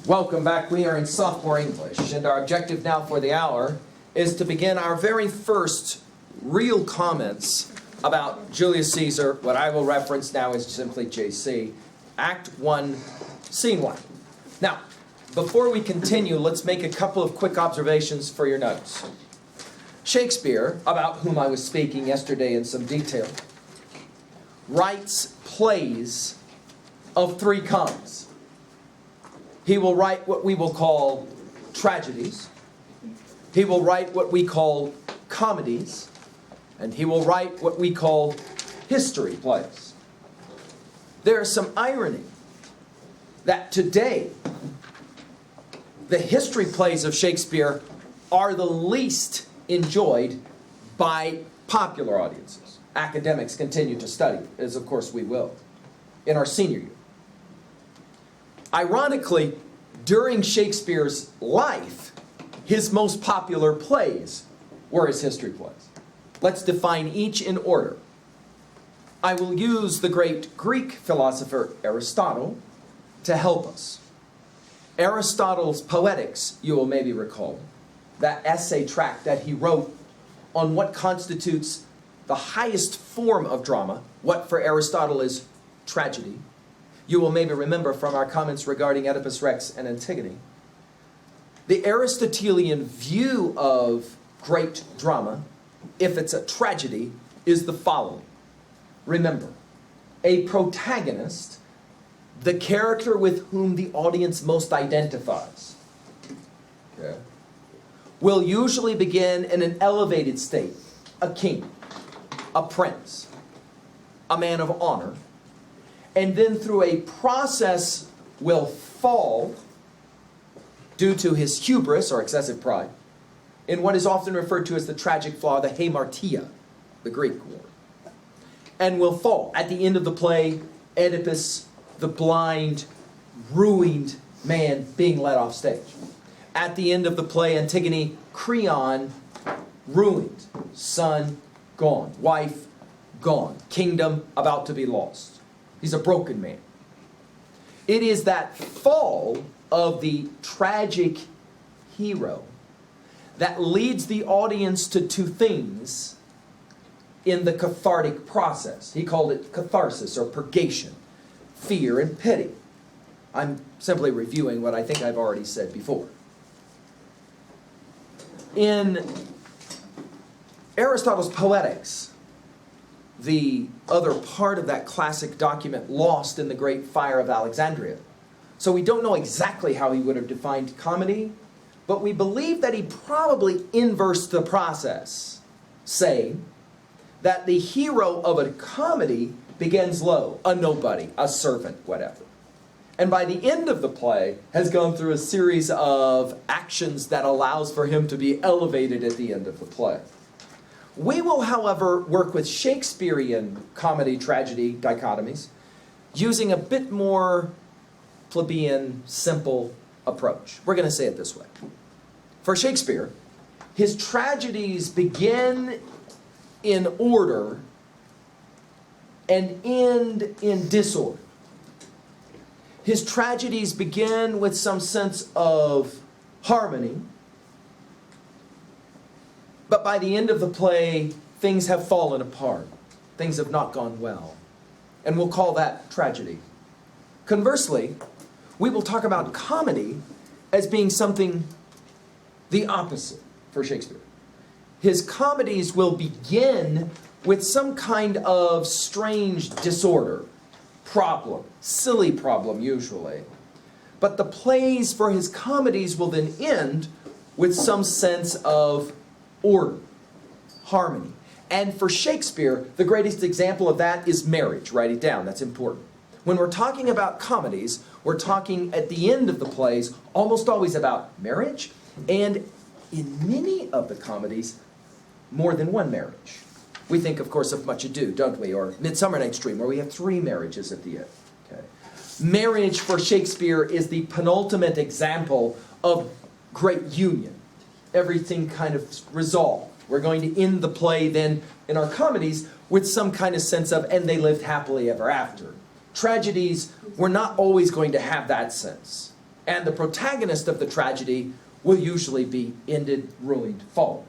Welcome back. We are in sophomore English, and our objective now for the hour is to begin our very first real comments about Julius Caesar. What I will reference now is simply JC, Act 1, Scene 1. Now, before we continue, let's make a couple of quick observations for your notes. Shakespeare, about whom I was speaking yesterday in some detail, writes plays of three kinds. He will write what we will call tragedies. He will write what we call comedies. And he will write what we call history plays. There is some irony that today the history plays of Shakespeare are the least enjoyed by popular audiences. Academics continue to study, as of course we will, in our senior year. Ironically, during Shakespeare's life, his most popular plays were his history plays. Let's define each in order. I will use the great Greek philosopher Aristotle to help us. Aristotle's Poetics, you will maybe recall, that essay tract that he wrote on what constitutes the highest form of drama, what for Aristotle is tragedy. You will maybe remember from our comments regarding Oedipus Rex and Antigone. The Aristotelian view of great drama, if it's a tragedy, is the following. Remember, a protagonist, the character with whom the audience most identifies, okay, will usually begin in an elevated state. A king, a prince, a man of honor, and then through a process will fall due to his hubris or excessive pride in what is often referred to as the tragic flaw, the hamartia, the Greek word, and will fall. At the end of the play, Oedipus, the blind, ruined man, being led off stage. At the end of the play, Antigone, Creon, ruined, son gone, wife gone, kingdom about to be lost. He's a broken man. It is that fall of the tragic hero that leads the audience to two things in the cathartic process. He called it catharsis or purgation, fear and pity. I'm simply reviewing what I think I've already said before. In Aristotle's Poetics, the other part of that classic document lost in the great fire of Alexandria. So we don't know exactly how he would have defined comedy, but we believe that he probably inversed the process, saying that the hero of a comedy begins low, a nobody, a servant, whatever. And by the end of the play has gone through a series of actions that allows for him to be elevated at the end of the play. We will, however, work with Shakespearean comedy-tragedy dichotomies using a bit more plebeian, simple approach. We're going to say it this way. For Shakespeare, his tragedies begin in order and end in disorder. His tragedies begin with some sense of harmony, but by the end of the play, things have fallen apart. Things have not gone well. And we'll call that tragedy. Conversely, we will talk about comedy as being something the opposite for Shakespeare. His comedies will begin with some kind of strange disorder, problem, silly problem usually. But the plays for his comedies will then end with some sense of order, harmony. And for Shakespeare, the greatest example of that is marriage. Write it down, that's important. When we're talking about comedies, we're talking at the end of the plays almost always about marriage, and in many of the comedies, more than one marriage. We think, of course, of Much Ado, don't we? Or Midsummer Night's Dream, where we have 3 marriages at the end. Okay. Marriage for Shakespeare is the penultimate example of great union. Everything kind of resolved. We're going to end the play then in our comedies with some kind of sense of, and they lived happily ever after. Tragedies, we're not always going to have that sense. And the protagonist of the tragedy will usually be ended, ruined, fallen.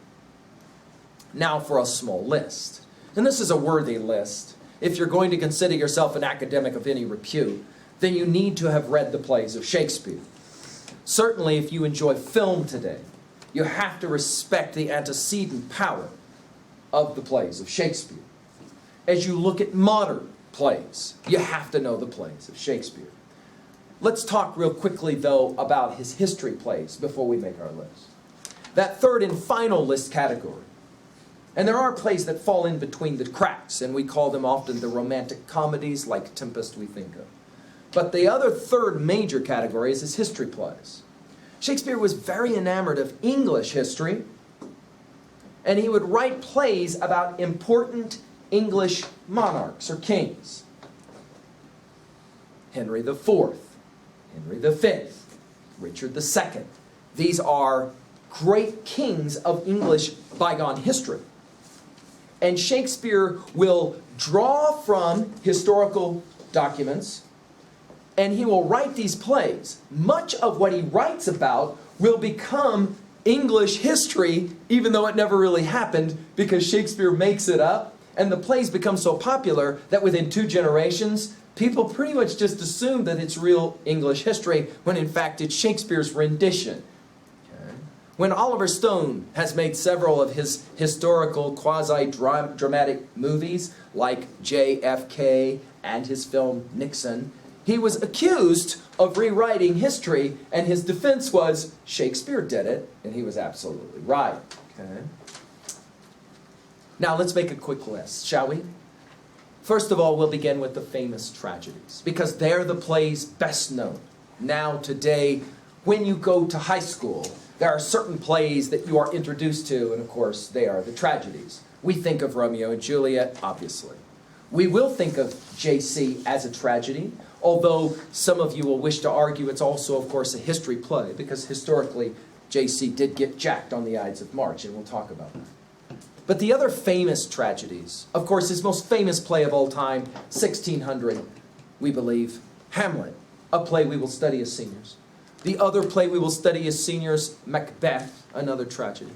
Now for a small list. And this is a worthy list. If you're going to consider yourself an academic of any repute, then you need to have read the plays of Shakespeare. Certainly, if you enjoy film today, you have to respect the antecedent power of the plays of Shakespeare. As you look at modern plays, you have to know the plays of Shakespeare. Let's talk real quickly, though, about his history plays before we make our list. That third and final list category. And there are plays that fall in between the cracks, and we call them often the romantic comedies, like Tempest we think of. But the other third major category is his history plays. Shakespeare was very enamored of English history, and he would write plays about important English monarchs or kings. Henry IV, Henry V, Richard II. These are great kings of English bygone history. And Shakespeare will draw from historical documents, and he will write these plays. Much of what he writes about will become English history, even though it never really happened, because Shakespeare makes it up, and the plays become so popular that within 2 generations, people pretty much just assume that it's real English history, when in fact it's Shakespeare's rendition. When Oliver Stone has made several of his historical quasi-dramatic movies, like JFK and his film Nixon, he was accused of rewriting history, and his defense was Shakespeare did it, and he was absolutely right. Okay. Now let's make a quick list, shall we? First of all, we'll begin with the famous tragedies, because they're the plays best known. Now, today, when you go to high school, there are certain plays that you are introduced to, and of course, they are the tragedies. We think of Romeo and Juliet, obviously. We will think of J.C. as a tragedy, although some of you will wish to argue it's also, of course, a history play, because historically, J.C. did get jacked on the Ides of March, and we'll talk about that. But the other famous tragedies, of course, his most famous play of all time, 1600, we believe, Hamlet, a play we will study as seniors. The other play we will study as seniors, Macbeth, another tragedy.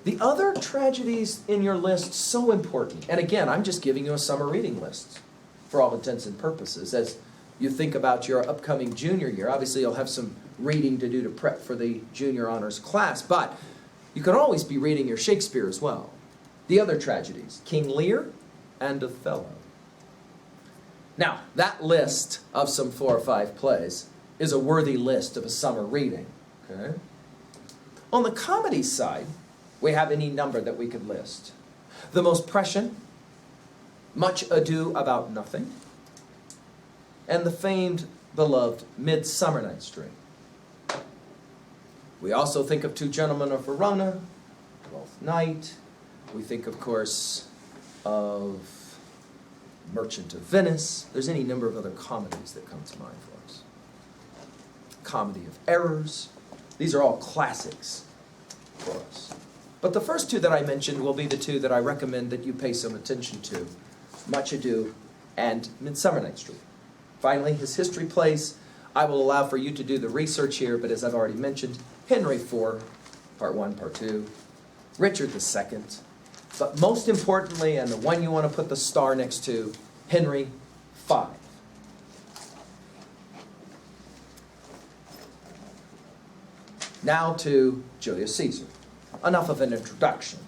The other tragedies in your list, so important. And again, I'm just giving you a summer reading list for all intents and purposes. As you think about your upcoming junior year, obviously you'll have some reading to do to prep for the junior honors class, but you can always be reading your Shakespeare as well. The other tragedies, King Lear and Othello. Now, that list of some 4 or 5 plays is a worthy list of a summer reading. Okay? On the comedy side, we have any number that we could list. The Most Prescient, Much Ado About Nothing, and the famed, beloved Midsummer Night's Dream. We also think of Two Gentlemen of Verona, Twelfth Night. We think, of course, of Merchant of Venice. There's any number of other comedies that come to mind for us. Comedy of Errors. These are all classics for us. But the first 2 that I mentioned will be the 2 that I recommend that you pay some attention to. Much Ado and Midsummer Night's Dream. Finally, his history plays. I will allow for you to do the research here, but as I've already mentioned, Henry IV, Part 1, Part 2, Richard II, but most importantly, and the one you want to put the star next to, Henry V. Now to Julius Caesar. Enough of an introduction.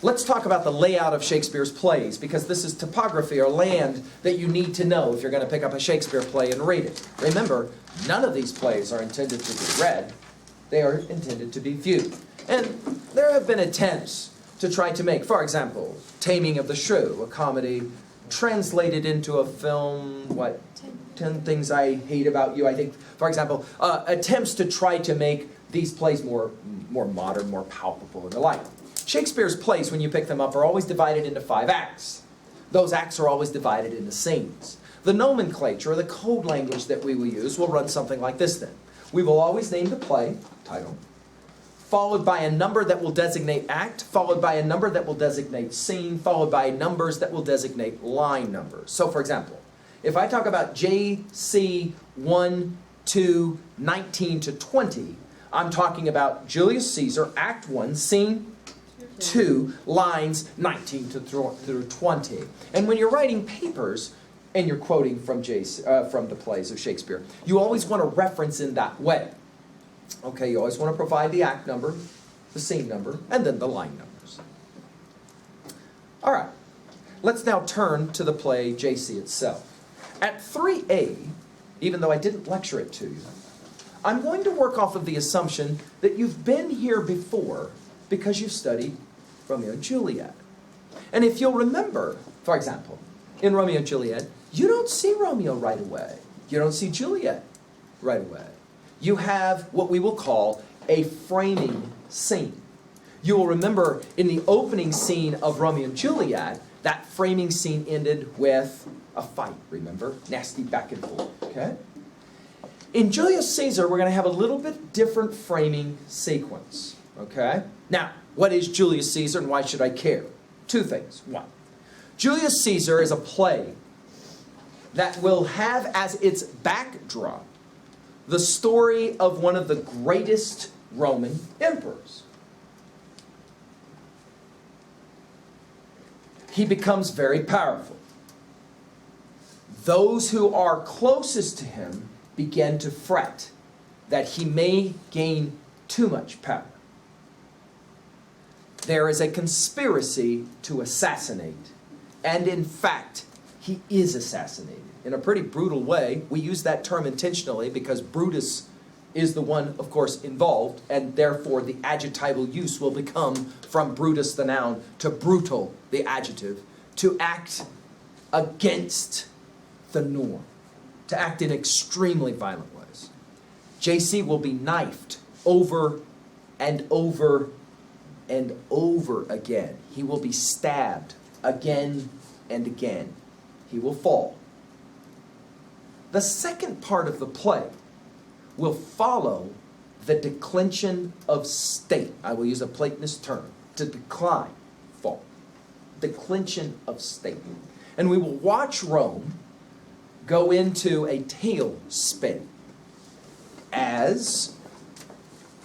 Let's talk about the layout of Shakespeare's plays, because this is topography or land that you need to know if you're going to pick up a Shakespeare play and read it. Remember, none of these plays are intended to be read. They are intended to be viewed. And there have been attempts to try to make, for example, Taming of the Shrew, a comedy translated into a film, 10 Things I Hate About You, I think, for example, attempts to try to make these plays more modern, more palpable, and the like. Shakespeare's plays, when you pick them up, are always divided into 5 acts. Those acts are always divided into scenes. The nomenclature, or the code language that we will use, will run something like this then. We will always name the play, title, followed by a number that will designate act, followed by a number that will designate scene, followed by numbers that will designate line numbers. So, for example, if I talk about JC 1 to 19 to 20. I'm talking about Julius Caesar, Act 1, Scene 2, lines 19 through 20. And when you're writing papers and you're quoting from the plays of Shakespeare, you always want to reference in that way. Okay, you always want to provide the act number, the scene number, and then the line numbers. All right, let's now turn to the play J.C. itself. At 3A, even though I didn't lecture it to you, I'm going to work off of the assumption that you've been here before because you've studied Romeo and Juliet. And if you'll remember, for example, in Romeo and Juliet, you don't see Romeo right away. You don't see Juliet right away. You have what we will call a framing scene. You will remember in the opening scene of Romeo and Juliet, that framing scene ended with a fight, remember? Nasty back and forth, okay? In Julius Caesar, we're going to have a little bit different framing sequence, okay? Now, what is Julius Caesar and why should I care? Two things. One, Julius Caesar is a play that will have as its backdrop the story of one of the greatest Roman emperors. He becomes very powerful. Those who are closest to him begin to fret that he may gain too much power. There is a conspiracy to assassinate, and in fact, he is assassinated. In a pretty brutal way. We use that term intentionally because Brutus is the one, of course, involved, and therefore the adjectival use will become from Brutus the noun to brutal the adjective, to act against the norm, to act in extremely violent ways. J.C. will be knifed over and over and over again. He will be stabbed again and again. He will fall. The second part of the play will follow the declension of state. I will use a Platonist term, to decline, fall. Declension of state. And we will watch Rome go into a tailspin as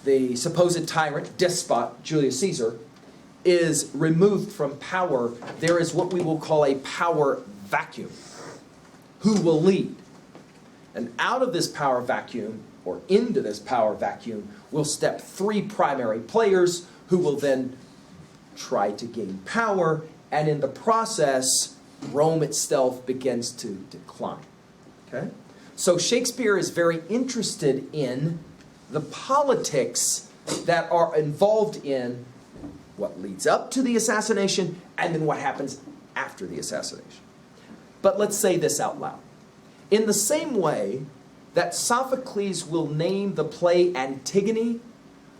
the supposed tyrant, despot, Julius Caesar, is removed from power. There is what we will call a power vacuum. Who will lead? And out of this power vacuum, or into this power vacuum, will step three primary players who will then try to gain power, and in the process, Rome itself begins to decline. Okay? So Shakespeare is very interested in the politics that are involved in what leads up to the assassination and then what happens after the assassination. But let's say this out loud. In the same way that Sophocles will name the play Antigone,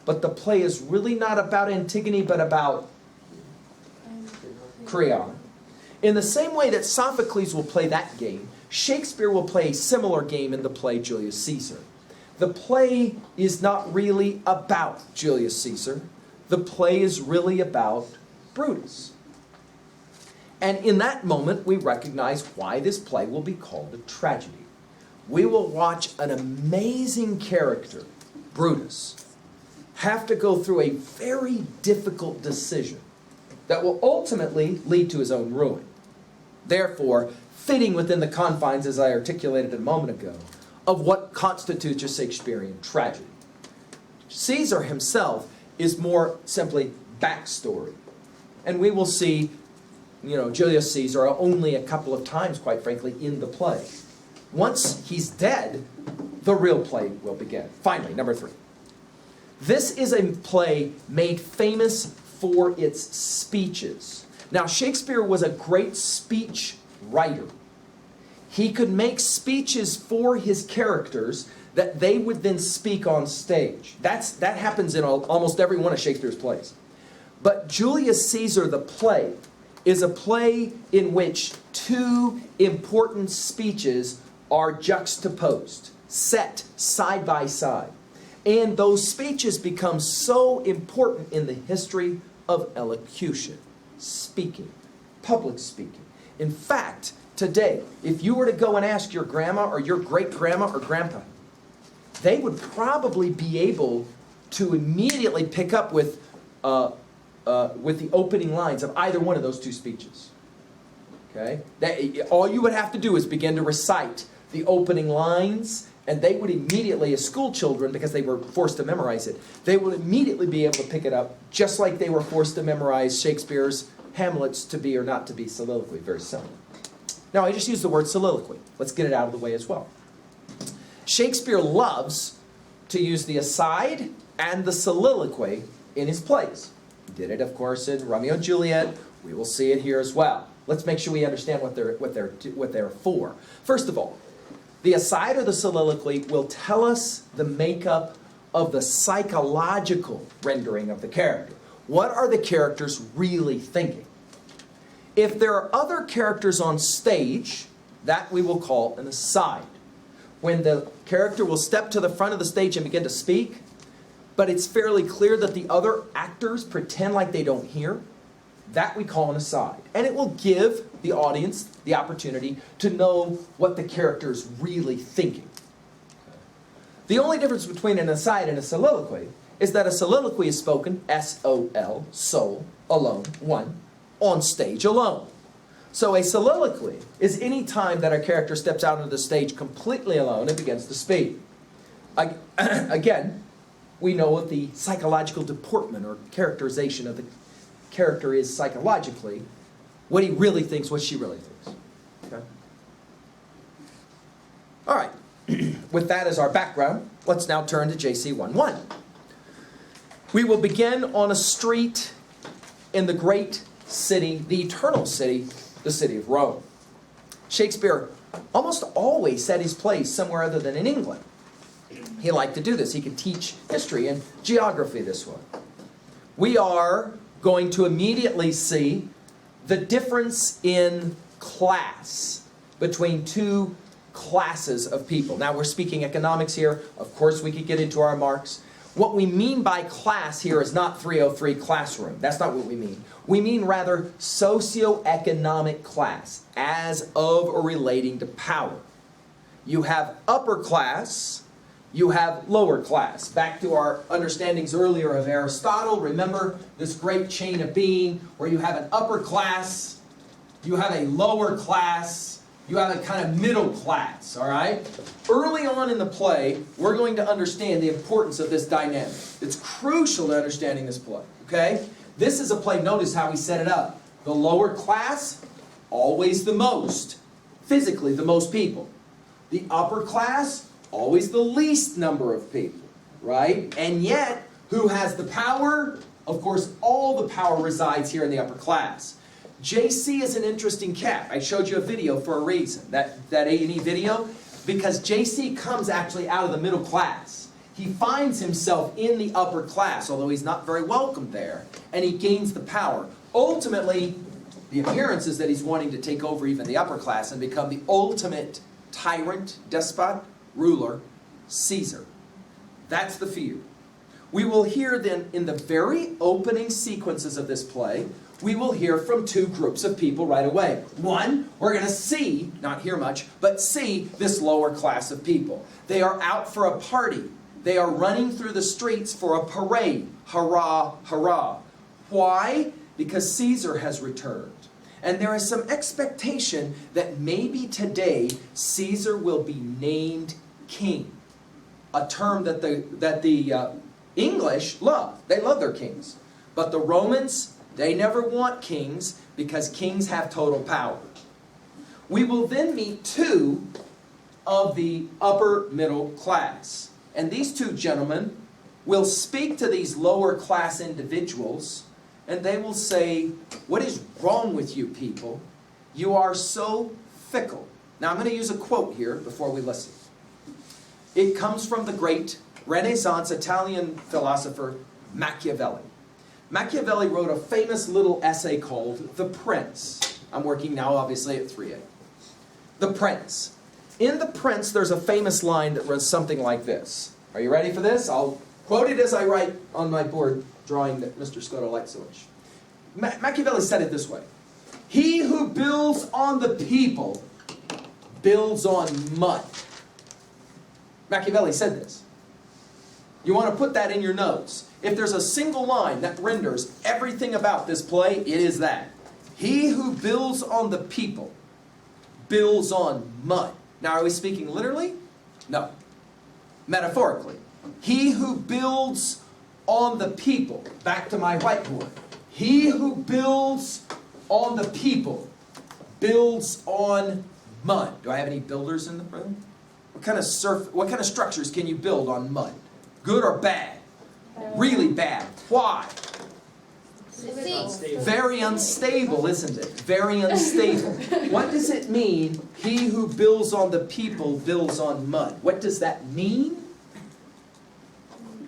but the play is really not about Antigone, but about Creon. In the same way that Sophocles will play that game, Shakespeare will play a similar game in the play Julius Caesar. The play is not really about Julius Caesar. The play is really about Brutus. And in that moment, we recognize why this play will be called a tragedy. We will watch an amazing character, Brutus, have to go through a very difficult decision that will ultimately lead to his own ruin. Therefore, fitting within the confines, as I articulated a moment ago, of what constitutes a Shakespearean tragedy. Caesar himself is more simply backstory. And we will see Julius Caesar only a couple of times, quite frankly, in the play. Once he's dead, the real play will begin. Finally, number 3. This is a play made famous for its speeches. Now, Shakespeare was a great speech writer. He could make speeches for his characters that they would then speak on stage. That happens in almost every one of Shakespeare's plays. But Julius Caesar, the play, is a play in which two important speeches are juxtaposed, set side by side. And those speeches become so important in the history of elocution, speaking, public speaking. In fact, today, if you were to go and ask your grandma or your great-grandma or grandpa, they would probably be able to immediately pick up with the opening lines of either one of those two speeches. Okay? All you would have to do is begin to recite the opening lines, and they would immediately, as school children, because they were forced to memorize it, they would immediately be able to pick it up, just like they were forced to memorize Shakespeare's Hamlet's to be or not to be soliloquy. Very similar. Now, I just used the word soliloquy. Let's get it out of the way as well. Shakespeare loves to use the aside and the soliloquy in his plays. He did it, of course, in Romeo and Juliet. We will see it here as well. Let's make sure we understand what they're for. First of all, the aside or the soliloquy will tell us the makeup of the psychological rendering of the character. What are the characters really thinking? If there are other characters on stage, that we will call an aside. When the character will step to the front of the stage and begin to speak, but it's fairly clear that the other actors pretend like they don't hear, that we call an aside. And it will give the audience the opportunity to know what the character is really thinking. The only difference between an aside and a soliloquy is that a soliloquy is spoken, S-O-L, soul, alone, one, on stage alone. So a soliloquy is any time that a character steps out onto the stage completely alone and begins to speak. Again, we know what the psychological deportment or characterization of the character is psychologically, what he really thinks, what she really thinks. Okay? All right. With that as our background, let's now turn to JC 1:1. We will begin on a street in the great city, the eternal city, the city of Rome. Shakespeare almost always set his plays somewhere other than in England. He liked to do this. He could teach history and geography this way. We are going to immediately see the difference in class between two classes of people. Now, we're speaking economics here. Of course, we could get into our marks. What we mean by class here is not 303 classroom. That's not what we mean. We mean rather socioeconomic class, as of or relating to power. You have upper class, you have lower class. Back to our understandings earlier of Aristotle, remember this great chain of being where you have an upper class, you have a lower class, you have a kind of middle class, all right? Early on in the play, we're going to understand the importance of this dynamic. It's crucial to understanding this play, okay? This is a play, notice how we set it up. The lower class, always the most. Physically, the most people. The upper class, always the least number of people, right? And yet, who has the power? Of course, all the power resides here in the upper class. JC is an interesting cat. I showed you a video for a reason, that A&E video, because JC comes actually out of the middle class. He finds himself in the upper class, although he's not very welcome there, and he gains the power. Ultimately, the appearance is that he's wanting to take over even the upper class and become the ultimate tyrant, despot, ruler, Caesar. That's the fear. We will hear then in the very opening sequences of this play, we will hear from two groups of people right away. One, we're going to see, not hear much, but see this lower class of people. They are out for a party. They are running through the streets for a parade. Hurrah, hurrah. Why? Because Caesar has returned. And there is some expectation that maybe today Caesar will be named king. A term that the English love. They love their kings. But the Romans, they never want kings because kings have total power. We will then meet two of the upper middle class. And these two gentlemen will speak to these lower class individuals, and they will say, "What is wrong with you people? You are so fickle." Now I'm going to use a quote here before we listen. It comes from the great Renaissance Italian philosopher Machiavelli. Machiavelli wrote a famous little essay called The Prince. I'm working now obviously at 3A. The Prince. In The Prince there's a famous line that runs something like this. Are you ready for this? I'll quote it as I write on my board drawing that Mr. Scotto likes so much. Machiavelli said it this way. "He who builds on the people builds on mud." Machiavelli said this. You want to put that in your notes. If there's a single line that renders everything about this play, it is that. He who builds on the people builds on mud. Now, are we speaking literally? No. Metaphorically. He who builds on the people. Back to my whiteboard. He who builds on the people builds on mud. Do I have any builders in the room? What kind of structures can you build on mud? Good or bad? Really bad. Why? Very unstable, isn't it? Very unstable. What does it mean, he who builds on the people builds on mud? What does that mean?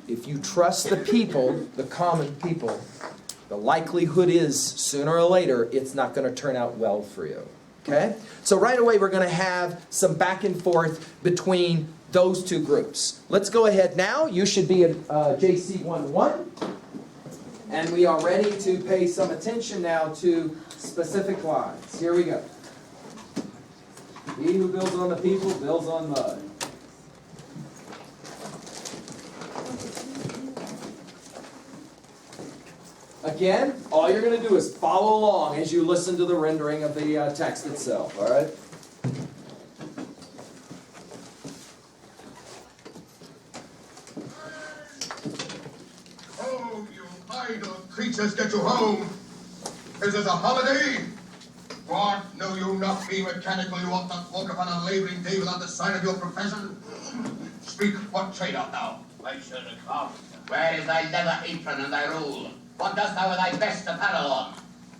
If you trust the people, the common people, the likelihood is, sooner or later, it's not going to turn out well for you. Okay? So right away we're going to have some back and forth between those two groups. Let's go ahead now. You should be at JC 1-1. And we are ready to pay some attention now to specific lines. Here we go. He who builds on the people builds on mud. Again, all you're going to do is follow along as you listen to the rendering of the text itself. All right? Creatures, get you home. This is a holiday. What, know you not be mechanical? You ought not walk upon a labouring day without the sign of your profession. Speak, what trade art thou? Why should it come? Where is thy leather apron and thy rule? What dost thou with thy best apparel on?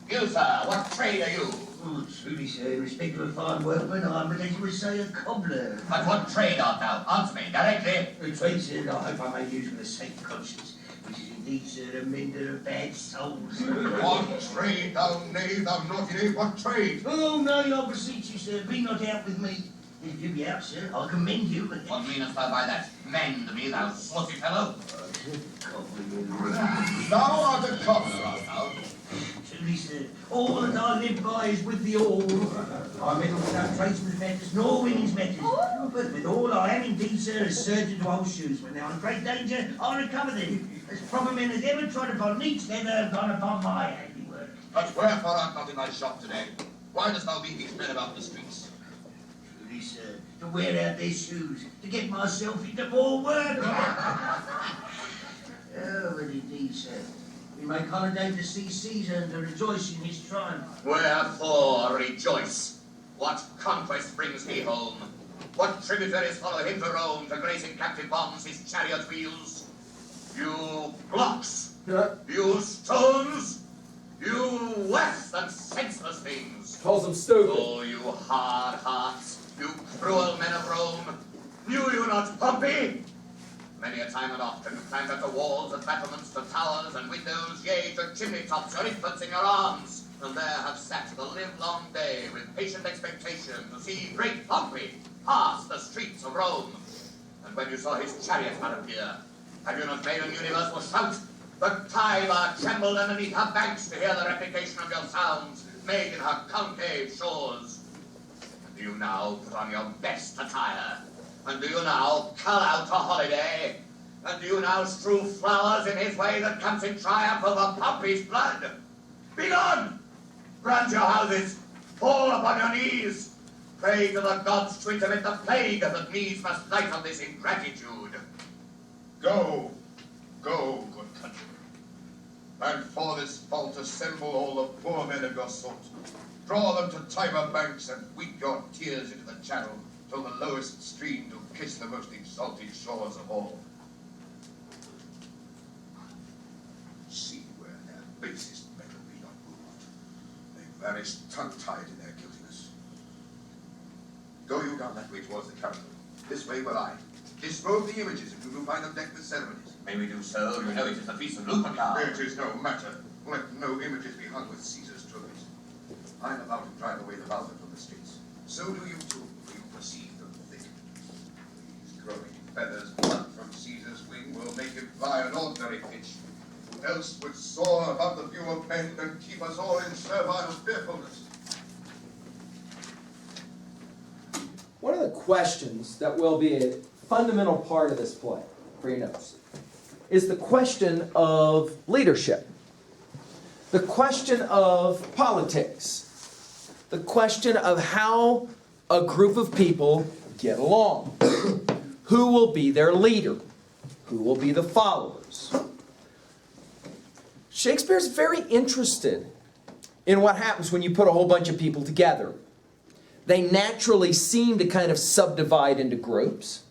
You, sir, what trade are you? Oh, truly, sir, in respect of a fine workman, I'm as you would say a cobbler. But what trade art thou? Answer me directly. A trade, sir, that I hope I may use with a safe conscience, which is indeed, sir, a mender of bad souls. What trade, thou knave, thou naughty knave, what trade? Oh, no, I beseech you, sir, be not out with me. If you be out, sir, I'll commend you. What meanest thou by that? Mend me, thou saucy fellow. Thou art a cobbler, art thou? Truly, sir, all that I live by is with the all. I meddle with no tradesmen's matters, nor women's matters. But with all, I am indeed, sir, a surgeon to old shoes. When they are in great danger, I recover them. As proper men as ever trod upon neat leather have gone upon my handiwork. But wherefore art not in thy shop today? Why dost thou lead these men about the streets? Truly, sir, to wear out their shoes, to get myself into more work. Oh, but indeed, sir, we make holiday to see Caesar and to rejoice in his triumph. Wherefore rejoice? What conquest brings he home? What tributaries follow him to Rome to grace in captive bonds his chariot wheels? You blocks! You stones! You worse than senseless things! Calls them stupid. Oh, you hard hearts! You cruel men of Rome! Knew you not Pompey? Many a time and oft have you climbed up the walls and battlements, to towers and windows, yea, to chimney tops, your infants in your arms, and there have sat the livelong day with patient expectation to see great Pompey pass the streets of Rome. And when you saw his chariot appear, have you not made a universal shout? The Tiber trembled underneath her banks to hear the replication of your sounds made in her concave shores. And do you now put on your best attire? And do you now cull out a holiday? And do you now strew flowers in his way that comes in triumph over Pompey's blood? Begone! Brand your houses, fall upon your knees, pray to the gods to intermit the plague that needs must light on this ingratitude. Go, go, good country, and for this fault assemble all the poor men of your sort. Draw them to Tiber banks and weep your tears into the channel, till the lowest stream do kiss the most exalted shores of all. See where their basest metal be not moved. They vanish tongue-tied in their guiltiness. Go you down that way towards the Capitol. This way will I. Disrobe the images if you do find them decked with ceremonies. May we do so? You know it is the feast of Lupercal. It is no matter. Let no images be hung with Caesar's trophies. I am about to drive away the vulgar from the streets. So do you too, for you perceive them thick. These growing feathers plucked from Caesar's wing will make him fly an ordinary pitch. Who else would soar above the view of men and keep us all in servile fearfulness? One of the questions that will be a fundamental part of this play, for your notes. is the question of leadership, the question of politics, the question of how a group of people get along. Who will be their leader? Who will be the followers? Shakespeare's very interested in what happens when you put a whole bunch of people together. They naturally seem to kind of subdivide into groups.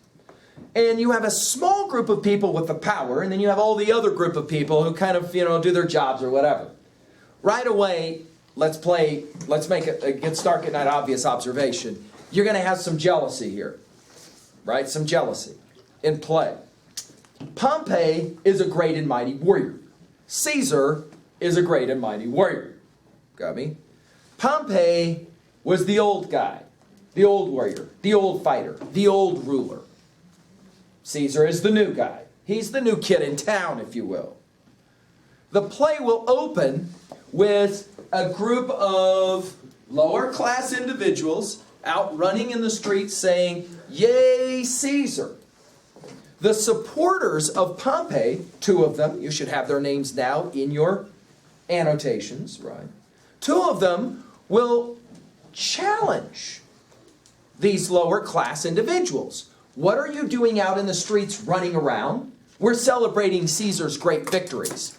And you have a small group of people with the power, and then you have all the other group of people who kind of, do their jobs or whatever. Right away, let's start getting that obvious observation. You're going to have some jealousy here, right? Some jealousy in play. Pompey is a great and mighty warrior. Caesar is a great and mighty warrior. Got me? Pompey was the old guy, the old warrior, the old fighter, the old ruler. Caesar is the new guy. He's the new kid in town, if you will. The play will open with a group of lower class individuals out running in the streets saying, "Yay, Caesar." The supporters of Pompey, 2 of them, you should have their names now in your annotations, right? 2 of them will challenge these lower class individuals. What are you doing out in the streets running around? We're celebrating Caesar's great victories.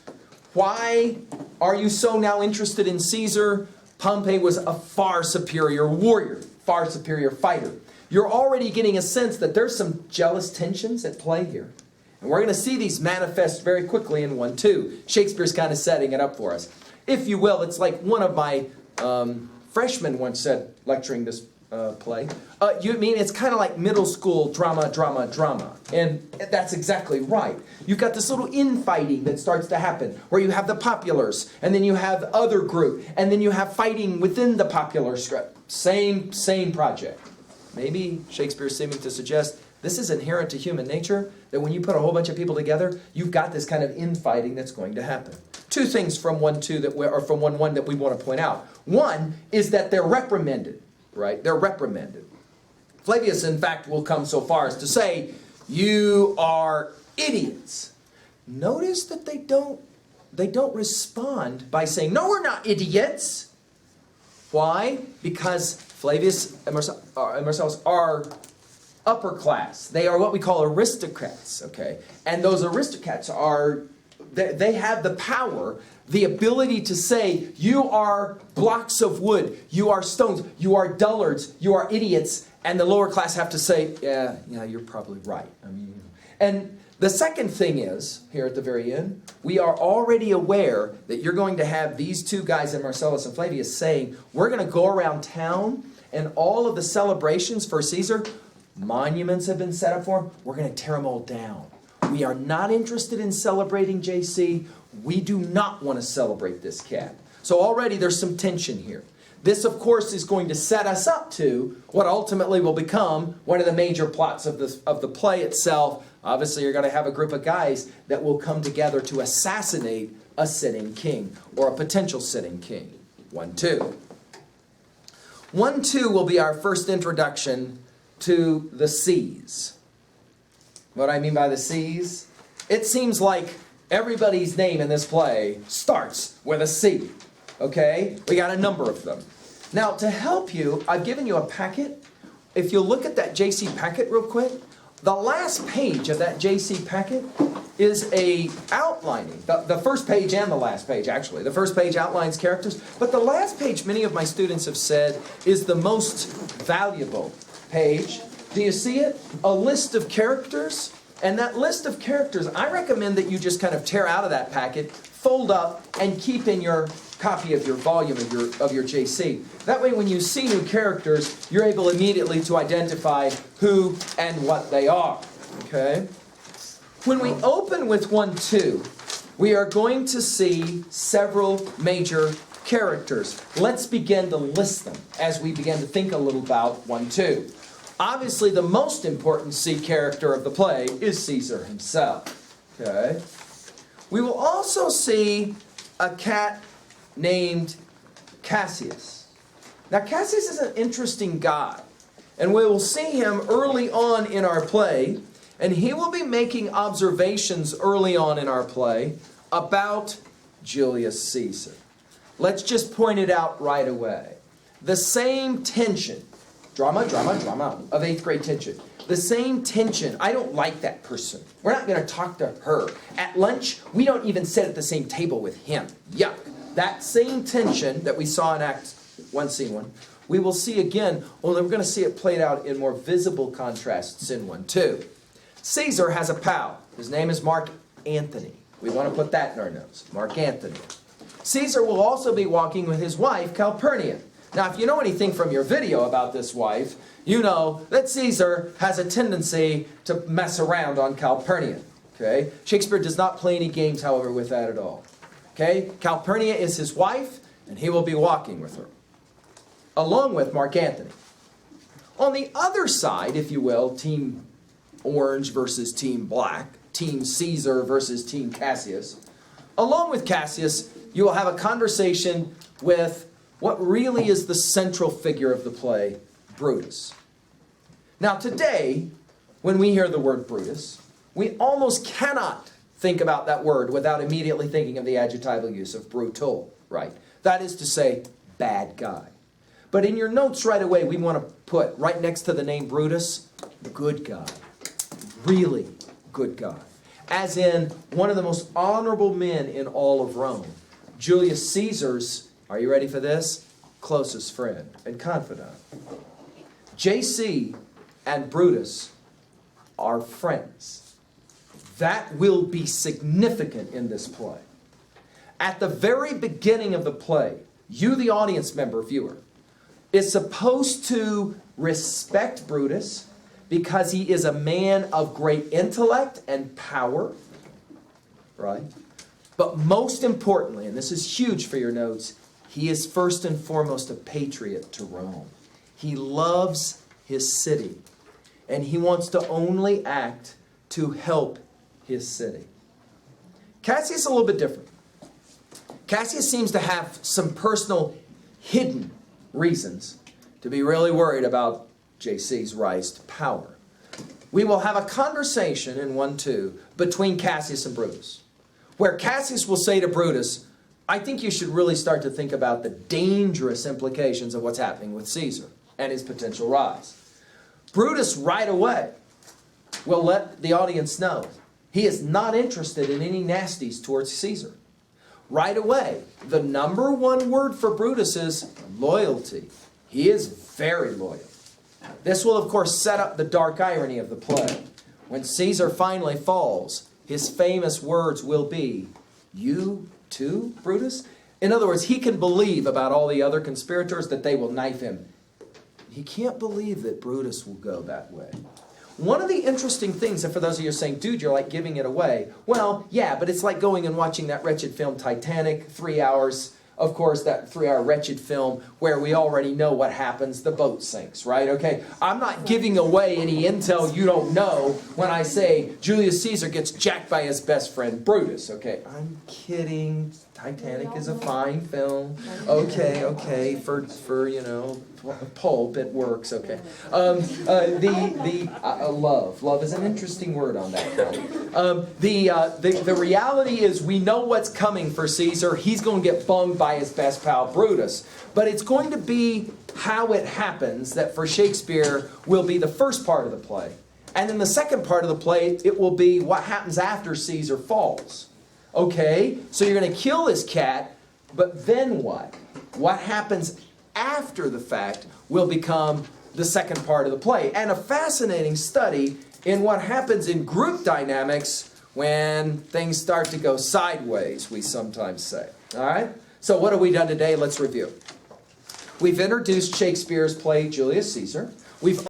Why are you so now interested in Caesar? Pompey was a far superior warrior, far superior fighter. You're already getting a sense that there's some jealous tensions at play here. And we're going to see these manifest very quickly in 1-2. Shakespeare's kind of setting it up for us. If you will, it's like one of my freshmen once said, lecturing this play, you mean it's kind of like middle school drama. And that's exactly right. You've got this little infighting that starts to happen, where you have the populars, and then you have other group, and then you have fighting within the popular script. Same project. Maybe Shakespeare's seeming to suggest this is inherent to human nature, that when you put a whole bunch of people together, you've got this kind of infighting that's going to happen. 2 things from 1-2 from 1-1 that we want to point out. One is that they're reprimanded, right? They're reprimanded. Flavius, in fact, will come so far as to say, "You are idiots." Notice that they don't respond by saying, "No, we're not idiots." Why? Because Flavius and Marcellus are upper class. They are what we call aristocrats, okay? And those aristocrats they have the power, the ability to say, "You are blocks of wood, you are stones, you are dullards, you are idiots," and the lower class have to say, yeah, you're probably right. And the second thing is, here at the very end, we are already aware that you're going to have these 2 guys, in Marcellus and Flavius, saying, "We're going to go around town, and all of the celebrations for Caesar, monuments have been set up for him, we're going to tear them all down. We are not interested in celebrating JC. We do not want to celebrate this cat." So already there's some tension here. This, of course, is going to set us up to what ultimately will become one of the major plots of the play itself. Obviously, you're going to have a group of guys that will come together to assassinate a sitting king, or a potential sitting king. 1-2. 1-2 will be our first introduction to the C's. What I mean by the C's? It seems like everybody's name in this play starts with a C. Okay? We got a number of them. Now, to help you, I've given you a packet. If you look at that JC packet real quick, the last page of that JC packet is a outlining. The first page and the last page, actually. The first page outlines characters, but the last page, many of my students have said, is the most valuable page. Do you see it? A list of characters. And that list of characters, I recommend that you just kind of tear out of that packet, fold up, and keep in your copy of your volume of your JC. That way when you see new characters, you're able immediately to identify who and what they are. Okay? When we open with 1-2, we are going to see several major characters. Let's begin to list them as we begin to think a little about 1-2. Obviously, the most important C character of the play is Caesar himself. Okay? We will also see a cat named Cassius. Now, Cassius is an interesting guy, and we will see him early on in our play. And he will be making observations early on in our play about Julius Caesar. Let's just point it out right away. The same tension, drama of 8th grade tension. The same tension. I don't like that person. We're not going to talk to her. At lunch, we don't even sit at the same table with him. Yuck. That same tension that we saw in Act 1, Scene 1, we will see again, only we're going to see it played out in more visible contrasts in 1, 2. Caesar has a pal. His name is Mark Antony. We want to put that in our notes. Mark Antony. Caesar will also be walking with his wife, Calpurnia. Now, if you know anything from your video about this wife, you know that Caesar has a tendency to mess around on Calpurnia. Okay? Shakespeare does not play any games, however, with that at all. Okay? Calpurnia is his wife, and he will be walking with her, along with Mark Antony. On the other side, if you will, Team Orange versus Team Black, Team Caesar versus Team Cassius, along with Cassius, you will have a conversation with what really is the central figure of the play, Brutus. Now today, when we hear the word Brutus, we almost cannot think about that word without immediately thinking of the adjectival use of brutal, right? That is to say, bad guy. But in your notes right away, we want to put, right next to the name Brutus, good guy. Really good guy. As in, one of the most honorable men in all of Rome. Julius Caesar's, are you ready for this? Closest friend and confidant. JC and Brutus are friends. That will be significant in this play. At the very beginning of the play, you, the audience member, viewer, is supposed to respect Brutus because he is a man of great intellect and power, right? But most importantly, and this is huge for your notes, he is first and foremost a patriot to Rome. He loves his city, and he wants to only act to help his city. Cassius is a little bit different. Cassius seems to have some personal hidden reasons to be really worried about JC's rise to power. We will have a conversation in 1-2 between Cassius and Brutus, where Cassius will say to Brutus, I think you should really start to think about the dangerous implications of what's happening with Caesar and his potential rise. Brutus right away will let the audience know he is not interested in any nasties towards Caesar. Right away, the number one word for Brutus is loyalty. He is very loyal. This will, of course, set up the dark irony of the play. When Caesar finally falls, his famous words will be, you too, Brutus? In other words, he can believe about all the other conspirators that they will knife him. He can't believe that Brutus will go that way. One of the interesting things, and for those of you who are saying, dude, you're like giving it away. Well, yeah, but it's like going and watching that wretched film Titanic, 3 hours. Of course, that 3-hour wretched film where we already know what happens. The boat sinks, right? Okay, I'm not giving away any intel you don't know when I say Julius Caesar gets jacked by his best friend Brutus. Okay, I'm kidding. Titanic is a fine film. Okay, for you know, pulp, it works. Okay, love is an interesting word on that film. The reality is we know what's coming for Caesar. He's going to get bunged by his best pal Brutus, but it's going to be how it happens that for Shakespeare will be the first part of the play, and then the second part of the play it will be what happens after Caesar falls. Okay, so you're going to kill this cat, but then what? What happens after the fact will become the second part of the play. And a fascinating study in what happens in group dynamics when things start to go sideways, we sometimes say. All right? So what have we done today? Let's review. We've introduced Shakespeare's play, Julius Caesar. We've